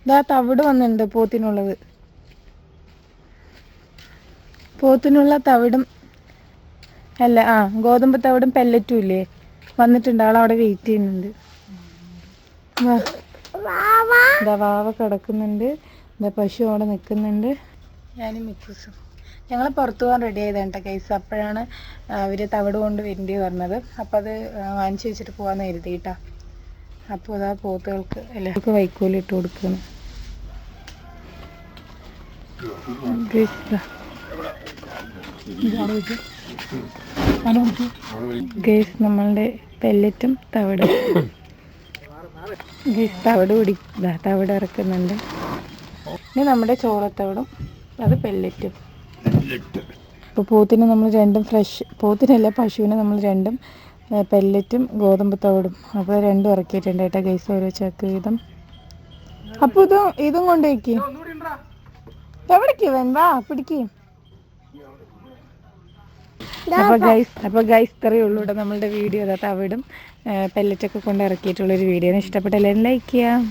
ഇതാ തവിട് വന്നിട്ടുണ്ട് പോത്തിനുള്ള തവിടും അല്ല ഗോതമ്പ് തവിടും പെല്ലറ്റും ഇല്ലേ വന്നിട്ടുണ്ട്. ആളവിടെ വെയിറ്റ് ചെയ്യുന്നുണ്ട്. ഇതാ വാവ കിടക്കുന്നുണ്ട്. ഇതാ പശു അവിടെ നിൽക്കുന്നുണ്ട്. ഞാനും മിക്കൂസും ഞങ്ങൾ പുറത്തു പോകാൻ റെഡി ആയതാണ് കേട്ടോ. അപ്പോഴാണ് അവർ തവിട് കൊണ്ട് വരേണ്ടി പറഞ്ഞത്. അപ്പം അത് വാങ്ങിച്ചു വെച്ചിട്ട് പോകാമെന്ന് കരുതിയിട്ടാ. അപ്പോൾ അതാ പോത്തുകൾക്ക് എല്ലാവർക്കും വൈക്കോല് ഇട്ട് കൊടുക്കുന്നു. ഗേസ് നമ്മളുടെ പെല്ലറ്റും തവിടും തവിട് ഇറക്കുന്നുണ്ട്. ഇനി നമ്മുടെ ചോളത്തവിടും അത് പെല്ലറ്റും. ഇപ്പോൾ പോത്തിന് നമ്മൾ രണ്ടും പോത്തിനല്ല പശുവിന് നമ്മൾ രണ്ടും പെല്ലറ്റും ഗോതമ്പ് തവിടും അപ്പോൾ രണ്ടും ഇറക്കിയിട്ടുണ്ട് കേട്ടോ ഗൈസ്, ഓരോ ചക്ക് വീതം. അപ്പോൾ ഇതും കൊണ്ടുവയ്ക്ക്. എവിടേക്ക് വാ പിടിക്കും. അപ്പോൾ ഗൈസ് ഇത്രയേ ഉള്ളൂ കേട്ടോ നമ്മളുടെ വീഡിയോ. തവിടും പെല്ലറ്റൊക്കെ കൊണ്ട് ഇറക്കിയിട്ടുള്ളൊരു വീഡിയോ. ഇഷ്ടപ്പെട്ട എല്ലാവരും ലൈക്ക് ചെയ്യാം.